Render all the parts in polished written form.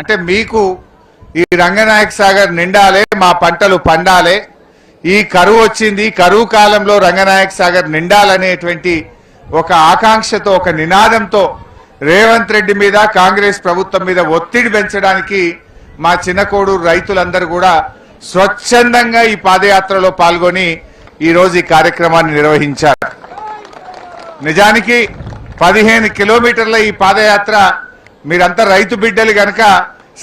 అంటే మీకు ఈ రంగనాయక సాగర్ నిండాలే, మా పంటలు పండాలే, ఈ కరువు వచ్చింది, కరువు కాలంలో రంగనాయక సాగర్ నిండాలనేటువంటి ఒక ఆకాంక్షతో, ఒక నినాదంతో రేవంత్ రెడ్డి మీద, కాంగ్రెస్ ప్రభుత్వం మీద ఒత్తిడి పెంచడానికి మా చిన్నకోడూరు రైతులందరూ కూడా స్వచ్ఛందంగా ఈ పాదయాత్రలో పాల్గొని ఈరోజు ఈ కార్యక్రమాన్ని నిర్వహించారు. నిజానికి 15 కిలోమీటర్ల ఈ పాదయాత్ర మీరంతా రైతు బిడ్డలు గనక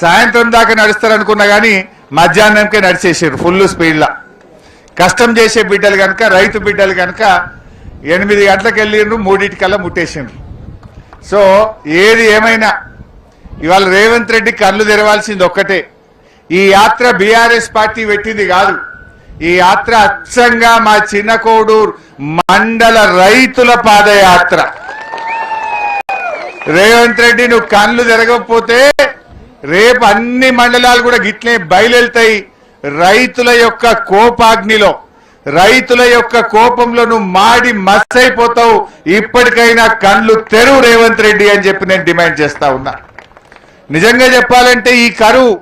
సాయంత్రం దాకా నడుస్తారనుకున్నా కానీ మధ్యాహ్నంకే నడిచేసారు ఫుల్ స్పీడ్లో. కష్టం చేసే బిడ్డలు కనుక, రైతు బిడ్డలు కనుక 8 గంటలకు వెళ్ళిండ్రు, 3:00కల్లా ముట్టేసిండ్రు. సో ఏది ఏమైనా ఇవాళ రేవంత్ రెడ్డి కళ్ళు తెరవాల్సింది ఒక్కటే, ఈ యాత్ర బీఆర్ఎస్ పార్టీ పెట్టింది కాదు, ఈ యాత్ర అచ్చంగా మా చిన్నకోడూరు మండల రైతుల పాదయాత్ర. రేవంత్ రెడ్డి నువ్వు కళ్ళు తెరగకపోతే రేపు అన్ని మండలాలు కూడా గిట్లే బయలుతాయి. రైతుల యొక్క కోపాగ్నిలో, రైతుల యొక్క కోపంలో నువ్వు మాడి మస్సైపోతావు. ఇప్పటికైనా కళ్ళు తెరువు రేవంత్ రెడ్డి అని చెప్పి నేను డిమాండ్ చేస్తా ఉన్నా. నిజంగా చెప్పాలంటే ఈ కరువు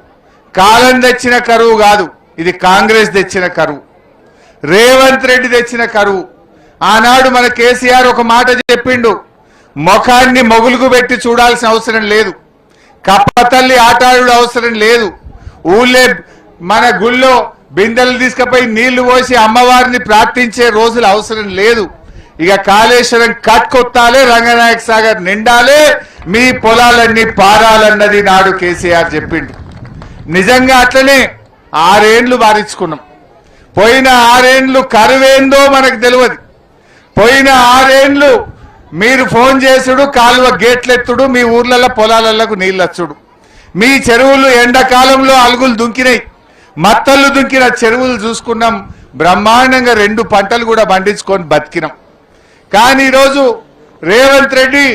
కాలం తెచ్చిన కరువు కాదు, ఇది కాంగ్రెస్ తెచ్చిన కరువు, రేవంత్ రెడ్డి తెచ్చిన కరువు. ఆనాడు మన కేసీఆర్ ఒక మాట చెప్పిండు, ముఖాన్ని మొగులుగు పెట్టి చూడాల్సిన అవసరం లేదు, కప్పతల్లి ఆటాడు అవసరం లేదు, ఊళ్ళే మన గుళ్ళో బిందెలు తీసుకుపోయి నీళ్లు పోసి అమ్మవారిని ప్రార్థించే రోజులు అవసరం లేదు. ఇక కాళేశ్వరం కట్కొత్తాలే, రంగనాయక సాగర్ నిండాలే, మీ పొలాలన్నీ పారాలన్నది నాడు కేసీఆర్ చెప్పిండు. నిజంగా అట్లనే 6 ఏండ్లు బారించుకున్నాం. పోయిన 6 ఏండ్లు కరువేందో మనకు తెలియదు. పోయిన 6 ఏండ్లు మీరు ఫోన్ చేసుడు, కాలువ గేట్లెత్తుడు, మీ ఊర్లలో పొలాలకు నీళ్ళొచ్చుడు, మీ చెరువులు ఎండాకాలంలో అలుగులు దుంకినాయి, మత్తళ్ళు దుంకిన చెరువులు చూసుకున్నాం. బ్రహ్మాండంగా 2 పంటలు కూడా పండించుకొని బతికినాం. కానీ ఈరోజు రేవంత్ రెడ్డి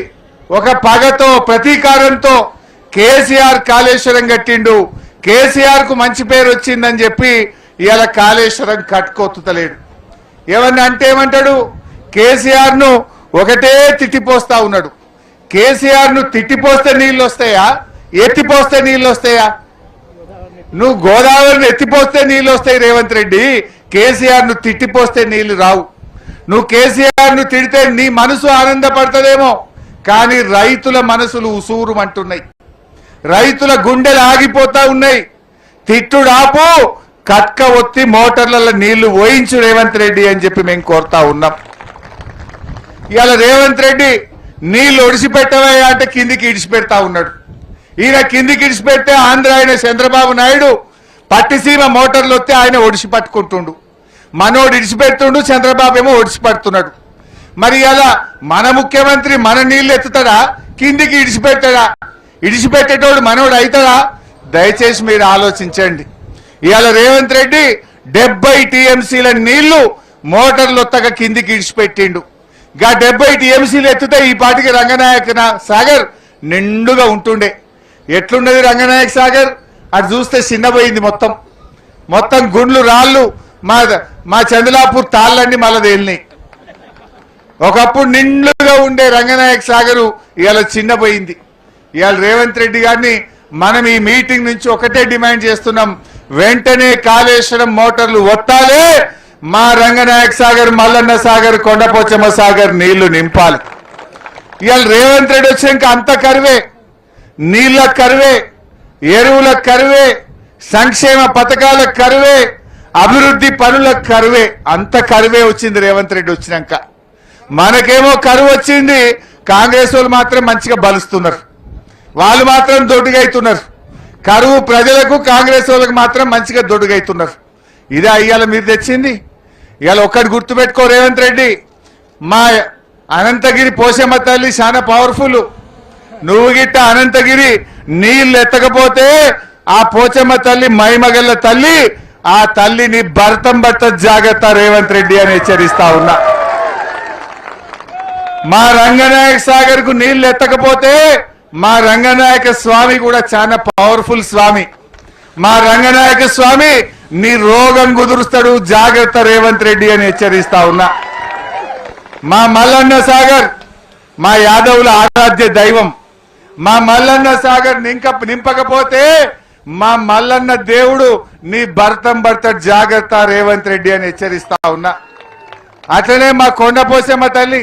ఒక పగతో, ప్రతీకారంతో కేసీఆర్ కాళేశ్వరం కట్టిండు, కేసీఆర్ కు మంచి పేరు వచ్చిందని చెప్పి ఇవాళ కాళేశ్వరం కట్టుకొత్తలేడు. ఏమన్నా అంటే ఏమంటాడు, కేసీఆర్ ను ఒకటే తిట్టిపోస్తా ఉన్నాడు. కేసీఆర్ ను తిట్టిపోస్తే నీళ్ళు వస్తాయా, ఎత్తిపోస్తే నీళ్ళు వస్తాయా? నువ్వు గోదావరిని ఎత్తిపోస్తే నీళ్ళు వస్తాయి రేవంత్ రెడ్డి, కేసీఆర్ ను తిట్టిపోస్తే నీళ్లు రావు. నువ్వు కేసీఆర్ ను తిడితే నీ మనసు ఆనందపడుతుందేమో, కానీ రైతుల మనసులు ఉసూరుమంటున్నాయి, రైతుల గుండెలు ఆగిపోతా ఉన్నాయి. తిట్టుడాపు, కట్క ఒత్తి మోటార్లలో నీళ్లు పోయించు రేవంత్ రెడ్డి అని చెప్పి మేము కోరుతా ఉన్నాం. ఇవాళ రేవంత్ రెడ్డి నీళ్లు ఒడిసిపెట్టవే అంటే కిందికి ఇడిచిపెడతా ఉన్నాడు. ఈయన కిందికి ఇడిచిపెట్టే ఆంధ్ర ఆయన చంద్రబాబు నాయుడు పట్టిసీమ మోటార్లు వస్తే ఆయన ఒడిసి పట్టుకుంటుండు, మనోడు ఇడిచిపెడుతుండు, చంద్రబాబు ఏమో ఒడిసిపడుతున్నాడు. మరి ఇలా మన ముఖ్యమంత్రి మన నీళ్లు ఎత్తుతాడా, కిందికి ఇడిచిపెట్టాడా? ఇడిచిపెట్టేటోడు మనోడు అవుతాడా? దయచేసి మీరు ఆలోచించండి. ఇవాళ రేవంత్ రెడ్డి 70 టీఎంసీల నీళ్లు మోటార్లు వత్తక కిందికి ఇడిచిపెట్టిండు. గా 70 టీఎంసీలు ఎత్తుతే ఈ పాటికి రంగనాయక సాగర్ నిండుగా ఉంటుండే. ఎట్లున్నది రంగనాయక సాగర్? అటు చూస్తే చిన్నపోయింది, మొత్తం గుండ్లు రాళ్ళు, మా చంద్రలాపూర్ తాళ్ళన్నీ మళ్ళీ తేలినాయి. ఒకప్పుడు నిండుగా ఉండే రంగనాయక సాగరు ఇవాళ చిన్నపోయింది. ఇవాళ రేవంత్ రెడ్డి గారిని మనం ఈ మీటింగ్ నుంచి ఒకటే డిమాండ్ చేస్తున్నాం, వెంటనే కాళేశ్వరం మోటార్లు వత్తాలే, మా రంగనాయక సాగర్, మల్లన్న సాగర్, కొండపోచమ్మ సాగర్ నీళ్లు నింపాలి. ఇవాళ రేవంత్ రెడ్డి వచ్చాక అంత కరువే, నీళ్ల కరువే, ఎరువుల కరువే, సంక్షేమ పథకాల కరువే, అభివృద్ధి పనుల కరువే, అంత కరువే వచ్చింది రేవంత్ రెడ్డి వచ్చినాక. మనకేమో కరువు వచ్చింది, కాంగ్రెస్ వాళ్ళు మాత్రం మంచిగా బలుస్తున్నారు, వాళ్ళు మాత్రం దొడ్డుగైతున్నారు. కరువు ప్రజలకు, కాంగ్రెస్ వాళ్ళకి మాత్రం మంచిగా దొడ్డుగైతున్నారు. ఇదే ఇవాళ మీరు తెచ్చింది. ఇవాళ ఒక్కటి గుర్తుపెట్టుకో రేవంత్ రెడ్డి, మా అనంతగిరి పోషమ్మ తల్లి చాలా పవర్ఫుల్. నువ్వు గిట్ట అనంతగిరి నీళ్ళు ఎత్తకపోతే ఆ పోచమ్మ తల్లి మైమగల్ల తల్లి, ఆ తల్లిని భర్తం బట్ట జాగ్రత్త రేవంత్ రెడ్డి అని హెచ్చరిస్తా ఉన్నా. మా రంగనాయక సాగర్ కు నీళ్లు ఎత్తకపోతే మా రంగనాయక స్వామి కూడా చాలా పవర్ఫుల్ స్వామి. మా రంగనాయక స్వామి నీ రోగం కుదురుస్తాడు, జాగ్రత్త రేవంత్ రెడ్డి అని హెచ్చరిస్తా ఉన్నా. మా మల్లన్న సాగర్ మా యాదవుల ఆరాధ్య దైవం, మా మల్లన్న సాగర్ నింపకపోతే మా మల్లన్న దేవుడు నీ భర్త జాగ్రత్త రేవంత్ రెడ్డి అని హెచ్చరిస్తా ఉన్నా. అట్లనే మా కొండపోసమ్మ తల్లి,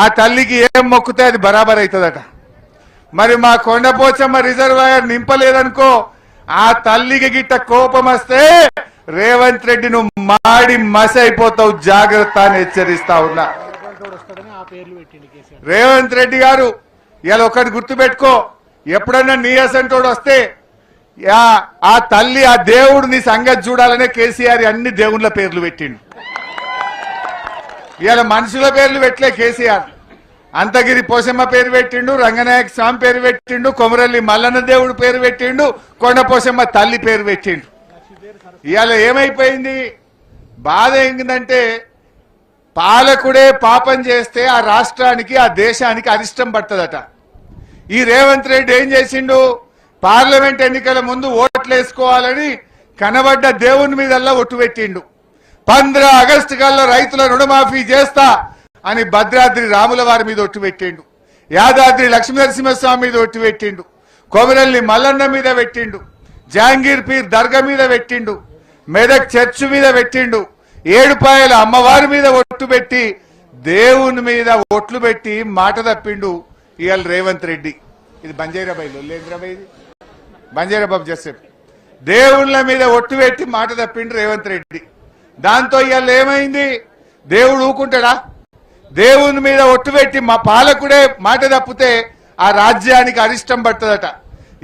ఆ తల్లికి ఏం మొక్కుతే అది బరాబర్ అవుతుందట. మరి మా కొండపోచమ్మ రిజర్వాయర్ నింపలేదనుకో, ఆ తల్లికి గిట్ట కోపం వస్తే రేవంత్ రెడ్డి నువ్వు మాడి మసి అయిపోతావు, జాగ్రత్త అని హెచ్చరిస్తా ఉన్నా. రేవంత్ రెడ్డి గారు ఇలా ఒకటి గుర్తుపెట్టుకో, ఎప్పుడన్నా నీ అసంటోడు వస్తే ఆ తల్లి ఆ దేవుడు నీ సంగతి చూడాలనే కేసీఆర్ అన్ని దేవుళ్ళ పేర్లు పెట్టిండు. ఇలా మనుషుల పేర్లు పెట్టలే కేసీఆర్. అంతగిరి పోసమ్మ పేరు పెట్టిండు, రంగనాయక స్వామి పేరు పెట్టిండు, కొమరల్లి మల్లన్న దేవుడు పేరు పెట్టిండు, కొండ పోసమ్మ తల్లి పేరు పెట్టిండు. ఇవాళ ఏమైపోయింది? బాధ ఏంటంటే పాలకుడే పాపం చేస్తే ఆ రాష్ట్రానికి ఆ దేశానికి అరిష్టం పడుతుందట. ఈ రేవంత్ రెడ్డి ఏం చేసిండు? పార్లమెంట్ ఎన్నికల ముందు ఓట్లు వేసుకోవాలని కనబడ్డ దేవుని మీదల్లా ఒట్టు పెట్టిండు. 15 ఆగస్టు కల్లా రైతుల రుణమాఫీ చేస్తా అని భద్రాద్రి రాముల వారి మీద ఒట్టు పెట్టిండు, యాదాద్రి లక్ష్మీనరసింహస్వామి మీద ఒట్టు పెట్టిండు, కొమరల్లి మల్లన్న మీద పెట్టిండు, జహాంగీర్ పీర్ దర్గా మీద పెట్టిండు, మెదక్ చర్చ్ మీద పెట్టిండు, ఏడుపాయల అమ్మవారి మీద ఒట్టు పెట్టి దేవుని మీద ఒట్లు పెట్టి మాట తప్పిండు ఇవాళ రేవంత్ రెడ్డి. ఇది బంజారాబాయి లొల్లేంద్రబాయి, ఇది బంజారాబాబు జసేఫ్ దేవుళ్ళ మీద ఒట్టు పెట్టి మాట తప్పిండు రేవంత్ రెడ్డి. దాంతో ఇవాళ ఏమైంది? దేవుడు ఊకుంటాడా? దేవుని మీద ఒట్టు పెట్టి మా పాలకుడే మాట తప్పితే ఆ రాజ్యానికి అరిష్టం పడుతుందట.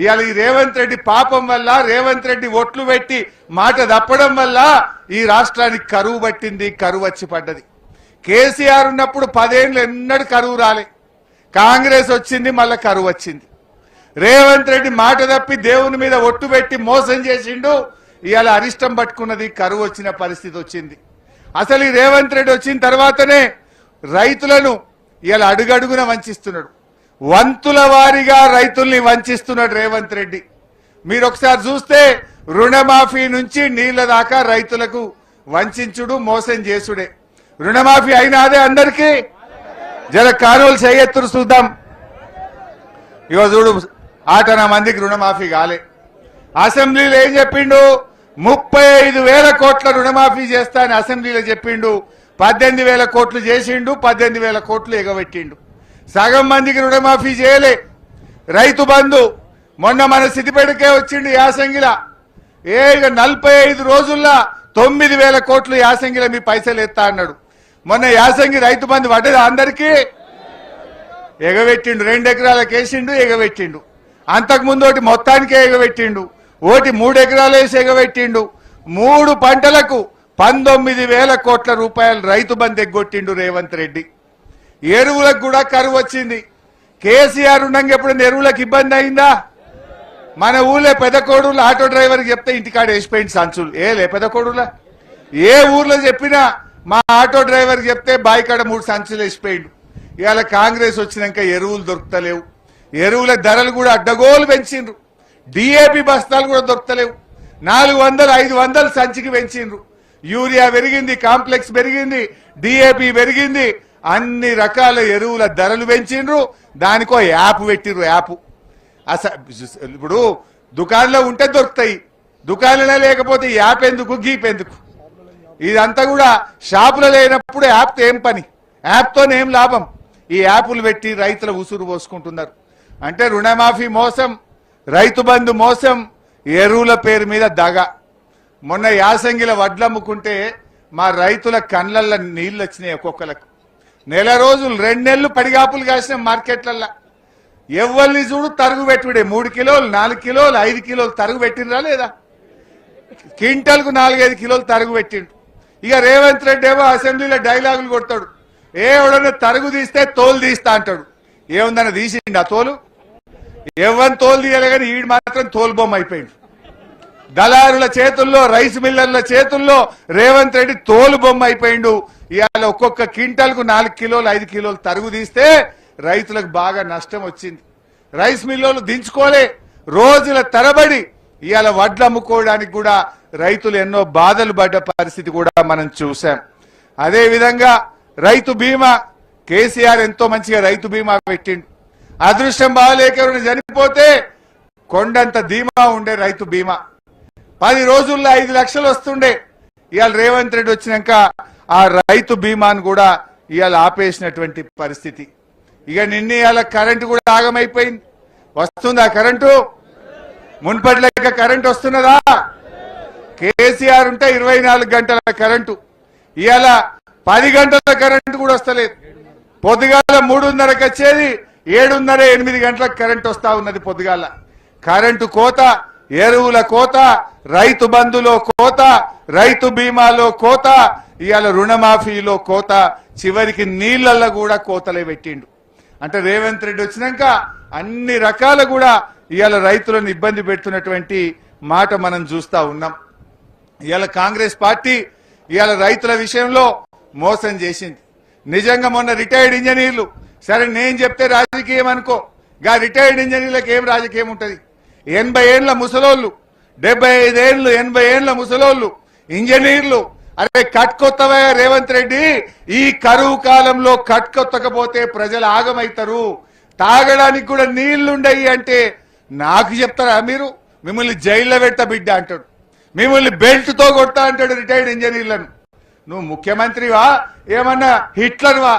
ఇవాళ ఈ రేవంత్ రెడ్డి పాపం వల్ల, రేవంత్ రెడ్డి ఒట్లు పెట్టి మాట తప్పడం వల్ల ఈ రాష్ట్రానికి కరువు పట్టింది, కరువు వచ్చి పడ్డది. కేసీఆర్ ఉన్నప్పుడు 10 ఏళ్ళు ఎన్నడూ కరువు రాలే, కాంగ్రెస్ వచ్చింది మళ్ళా కరువు వచ్చింది. రేవంత్ రెడ్డి మాట తప్పి దేవుని మీద ఒట్టు పెట్టి మోసం చేసిండు, ఇవాళ అరిష్టం పట్టుకున్నది, కరువు వచ్చిన పరిస్థితి వచ్చింది. అసలు ఈ రేవంత్ రెడ్డి వచ్చిన తర్వాతనే రైతులను ఇవాళ అడుగడుగున వంచిస్తున్నాడు, వంతుల వారీగా రైతుల్ని వంచిస్తున్నాడు రేవంత్ రెడ్డి. మీరు ఒకసారి చూస్తే రుణమాఫీ నుంచి నీళ్ల దాకా రైతులకు వంచుడు, మోసం చేసుడే. రుణమాఫీ అయినా అదే అందరికీ జర కానువలు చేయెత్తురు చూద్దాం. ఇగో చూడు, 8 మందికి రుణమాఫీ కాలే. అసెంబ్లీలో ఏం చెప్పిండు? 35,000 కోట్ల రుణమాఫీ చేస్తా అని అసెంబ్లీలో చెప్పిండు. 18,000 కోట్లు చేసిండు, 18,000 కోట్లు ఎగబెట్టిండు. సగం మందికి రుణమాఫీ చేయలే. రైతు బంధు మొన్న మన సిద్దిపేటకే వచ్చిండు యాసంగిలా. 45 రోజుల్లో 9,000 కోట్లు యాసంగిలో మీ పైసలు ఎత్తా అన్నాడు. మొన్న యాసంగి రైతు బంధు పడ్డది అందరికీ, ఎగబెట్టిండు. 2 ఎకరాలకు వేసిండు, ఎగబెట్టిండు. అంతకుముందు ఒకటి మొత్తానికే ఎగబెట్టిండు, ఒకటి 3 ఎకరాలు వేసి ఎగబెట్టిండు. 3 పంటలకు 19,000 కోట్ల రూపాయలు రైతు బంధు ఎగ్గొట్టిండు రేవంత్ రెడ్డి. ఎరువులకు కూడా కరువు వచ్చింది. కేసీఆర్ ఉండగా ఎప్పుడైనా ఎరువులకు ఇబ్బంది అయిందా? మన ఊళ్ళో పెదకోడూరులో ఆటో డ్రైవర్కి చెప్తే ఇంటికాడ వేసిపోయింది సంచులు. పెదకోడూరులో ఏ ఊర్లో చెప్పినా మా ఆటో డ్రైవర్కి చెప్తే బాయికాడ 3 సంచులు వేసిపోయిండు. ఇవాళ కాంగ్రెస్ వచ్చినాక ఎరువులు దొరుకుతలేవు, ఎరువుల ధరలు కూడా అడ్డగోలు పెంచిండ్రు. డిఏపి బస్తాలు కూడా దొరుకుతలేవు, 400, 500 సంచికి పెంచిండ్రు. యూరియా పెరిగింది, కాంప్లెక్స్ పెరిగింది, డిఏపి పెరిగింది, అన్ని రకాల ఎరువుల ధరలు పెంచిండ్రు. దానికో యాప్ పెట్టిర్రు. యాప్ ఇప్పుడు దుకాణంలో ఉంటే దొరుకుతాయి, దుకాణంలో లేకపోతే యాప్ ఎందుకు, గీప్ ఎందుకు? ఇదంతా కూడా షాపులో లేనప్పుడు యాప్తో ఏం పని, యాప్తోనేం లాభం? ఈ యాప్లు పెట్టి రైతుల ఉసురు పోసుకుంటున్నారు. అంటే రుణమాఫీ మోసం, రైతు బంధు మోసం, ఎరువుల పేరు మీద దగ. మొన్న యాసంగిల వడ్లు అమ్ముకుంటే మా రైతుల కళ్ళల్లో నీళ్ళు వచ్చినాయి. ఒక్కొక్కలకు నెల రోజులు 2 నెలలు పడిగాపులు కాసిన మార్కెట్లల్లో. ఎవరిని చూడు తరుగు పెట్టుడే. 3 కిలోలు, 4 కిలోలు, 5 కిలోలు తరుగు పెట్టినరా లేదా? క్వింటల్కు 4-5 కిలోలు తరుగు పెట్టిండు. ఇక రేవంత్ రెడ్డి ఏమో అసెంబ్లీలో డైలాగులు కొడతాడు. ఎవడన్నా తరుగు తీస్తే తోలు తీస్తా అంటాడు. ఏముందన్న తీసిండు ఆ తోలు? ఎవరిని తోలు తీయాలి కానీ ఈడు మాత్రం తోలు బొమ్మ అయిపోయింది. దళారుల చేతుల్లో, రైస్ మిల్లర్ల చేతుల్లో రేవంత్ రెడ్డి తోలు బొమ్మ అయిపోయిండు. ఇవాళ ఒక్కొక్క క్వింటల్కు 4 కిలోలు, 5 కిలోలు తరుగు తీస్తే రైతులకు బాగా నష్టం వచ్చింది. రైస్ మిల్లులు దించుకోలే, రోజుల తరబడి ఇవాళ వడ్లు అమ్ముకోవడానికి కూడా రైతులు ఎన్నో బాధలు పడ్డ పరిస్థితి కూడా మనం చూసాం. అదే విధంగా రైతు బీమా, కేసీఆర్ ఎంతో మంచిగా రైతు బీమా పెట్టిండు. అదృష్టం బాగాలేక ఎవరైనా చనిపోతే కొండంత ధీమా ఉండే రైతు బీమా 10 రోజుల్లో 5 లక్షలు వస్తుండే. ఇవాళ రేవంత్ రెడ్డి వచ్చినాక ఆ రైతు బీమాను కూడా ఇవాళ ఆపేసినటువంటి పరిస్థితి. ఇక నిన్న ఇవాళ కరెంటు కూడా ఆగమైపోయింది. వస్తుందా కరెంటు? మున్పటి లెక్క కరెంటు వస్తున్నదా? కేసీఆర్ ఉంటే 24 గంటల కరెంటు, ఇవాళ 10 గంటల కరెంటు కూడా వస్తలేదు. పొద్దుగాల 3:30కి వచ్చేది 7:30, 8 గంటలకు కరెంటు వస్తా ఉన్నది. పొద్దుగాల కరెంటు కోత, ఎరువుల కోత, రైతు బంధులో కోత, రైతు బీమాలో కోత, ఇవాళ రుణమాఫీలో కోత, చివరికి నీళ్లలో కూడా కోతలే పెట్టిండు. అంటే రేవంత్ రెడ్డి వచ్చినాక అన్ని రకాల కూడా ఇవాళ రైతులను ఇబ్బంది పెడుతున్నటువంటి మాట మనం చూస్తా ఉన్నాం. ఇవాళ కాంగ్రెస్ పార్టీ ఇవాళ రైతుల విషయంలో మోసం చేసింది. నిజంగా మొన్న రిటైర్డ్ ఇంజనీర్లు, సరే నేను చెప్తే రాజకీయం అనుకో, గా రిటైర్డ్ ఇంజనీర్లకు ఏం రాజకీయం ఉంటుంది? 80 ఏళ్ల ముసలోళ్ళు, 75 ఏళ్ళు 80 ఏళ్ల ముసలోళ్ళు ఇంజనీర్లు, అరే కట్కొత్తవా రేవంత్ రెడ్డి, ఈ కరువు కాలంలో కట్కొత్తకపోతే ప్రజలు ఆగమైతారు, తాగడానికి కూడా నీళ్లుండయి అంటే నాకు చెప్తారా మీరు? మిమ్మల్ని జైల్లో పెట్ట బిడ్డ అంటాడు, మిమ్మల్ని బెల్ట్తో కొడతా అంటాడు రిటైర్డ్ ఇంజనీర్లను. నువ్వు ముఖ్యమంత్రివా ఏమన్నా హిట్లర్వా?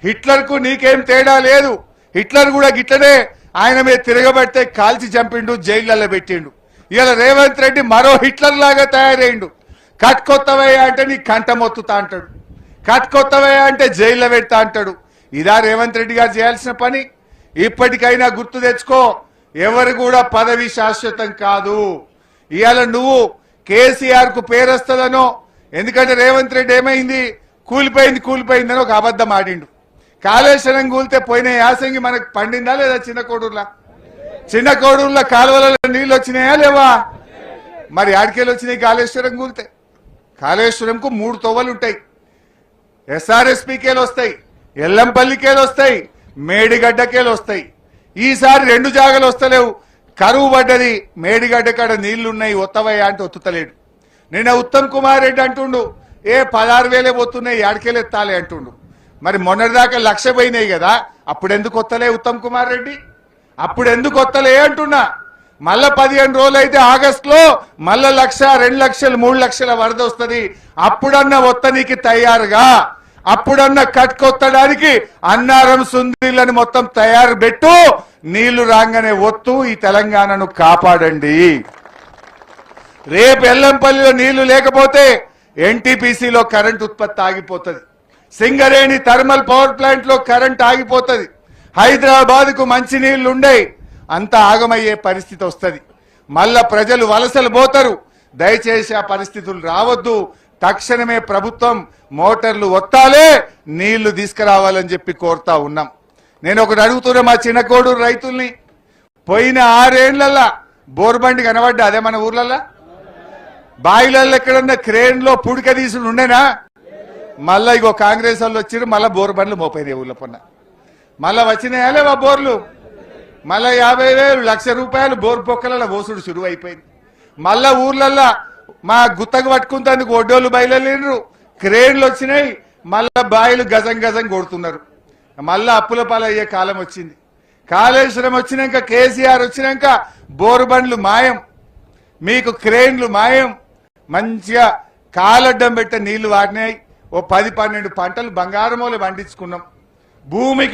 హిట్లర్కు నీకేం తేడా లేదు. హిట్లర్ కూడా గిట్లనే ఆయన మీద తిరగబడితే కాల్చి చంపిండు, జైళ్లలో పెట్టిండు. ఇవాళ రేవంత్ రెడ్డి మరో హిట్లర్ లాగా తయారైండు. కట్కొత్తవయ్యా అంటే నీ కంట మొత్తుతా అంటాడు, కట్కొత్తవయ్యా అంటే జైల్లో పెడతా అంటాడు. ఇదా రేవంత్ రెడ్డి గారు చేయాల్సిన పని? ఇప్పటికైనా గుర్తు తెచ్చుకో, ఎవరు కూడా పదవి శాశ్వతం కాదు. ఇవాళ నువ్వు కేసీఆర్ కు పేరొస్తుందనో, ఎందుకంటే రేవంత్ రెడ్డి ఏమైంది, కూలిపోయిందని ఒక అబద్ధం ఆడిండు. కాళేశ్వరం కూలితే పోయిన యాసంగి మనకు పండిందా లేదా? చిన్న కోడూరులో కాలువలలో నీళ్ళు వచ్చినాయా లేవా? మరి ఆడికేళ్ళు వచ్చినాయి కాళేశ్వరం కూలితే? కాళేశ్వరంకు 3 తొవ్వలు ఉంటాయి. ఎస్ఆర్ఎస్పీకేలు వస్తాయి, ఎల్లంపల్లికేలు వస్తాయి, మేడిగడ్డకేలు వస్తాయి. ఈసారి 2 జాగలు వస్తలేవు, కరువు పడ్డది, మేడిగడ్డ కాడ నీళ్లున్నాయి, ఒత్తవయ్యా అంటే ఒత్తుతలేడు. నిన్న ఉత్తమ్ కుమార్ రెడ్డి అంటుండు, 16,000 పోతున్నాయి, ఆడికేలు ఎత్తాలి అంటుండు. మరి మొన్నటిదాకా 1,00,000 పోయినాయి కదా, అప్పుడెందుకు వత్తలే ఉత్తమ్ కుమార్ రెడ్డి? అప్పుడెందుకు వత్తలే అంటున్నా. మళ్ళా 15 రోజులు అయితే ఆగస్టులో మళ్ళా 1,00,000, 2 లక్షలు, 3 లక్షల వరద వస్తుంది. అప్పుడన్నా వత్తనికి తయారుగా, అప్పుడన్నా కట్టుకొత్తడానికి అన్నారం సుందీలను మొత్తం తయారు పెట్టు, నీళ్లు రాగానే ఒత్తు, ఈ తెలంగాణను కాపాడండి. రేపు ఎల్లంపల్లిలో నీళ్లు లేకపోతే ఎన్టీపీసీలో కరెంట్ ఉత్పత్తి ఆగిపోతుంది, సింగరేణి థర్మల్ పవర్ ప్లాంట్ లో కరెంట్ ఆగిపోతుంది, హైదరాబాద్ కు మంచి నీళ్లు ఉండే, అంతా ఆగమయ్యే పరిస్థితి వస్తుంది. మళ్ళా ప్రజలు వలసలు పోతారు. దయచేసి ఆ పరిస్థితులు రావద్దు. తక్షణమే ప్రభుత్వం మోటార్లు ఒత్తాలే, నీళ్లు తీసుకురావాలని చెప్పి కోరుతా ఉన్నాం. నేను ఒకటి అడుగుతున్నా మా చిన్న కోడూరు రైతుల్ని, పోయిన 6 ఏళ్లల్లా బోర్బండి కనబడ్డా అదే మన ఊర్లల్లా? బాయిలల్లో ఎక్కడన్నా క్రేన్ లో పుడిక తీసుడు ఉండేనా? మళ్ళా ఇగో కాంగ్రెస్ వాళ్ళు వచ్చిరు, మళ్ళా బోర్బండ్లు మోపోయినాయి ఊళ్ళో పొన్న. మళ్ళా వచ్చినాయా లేవా బోర్లు? మళ్ళా 50,000, 1,00,000 రూపాయలు బోర్ పొక్కలలో ఓసుడు సురువు అయిపోయింది. మళ్ళా ఊర్లల్లా మా గుత్తకు పట్టుకుంటేందుకు ఒడ్డోళ్ళు బయలుదేరు, క్రేన్లు వచ్చినాయి, మళ్ళా బాయిలు గజం గజం కొడుతున్నారు. మళ్ళా అప్పుల పాలయ్యే కాలం వచ్చింది. కాళేశ్వరం వచ్చినాక, కేసీఆర్ వచ్చినాక బోరు బండ్లు మాయం, మీకు క్రేన్లు మాయం. మంచిగా కాలడ్డం పెట్టే నీళ్లు వాడినాయి. ఓ 10-12 పంటలు బంగారమోలే పండించుకున్నాం. భూమికి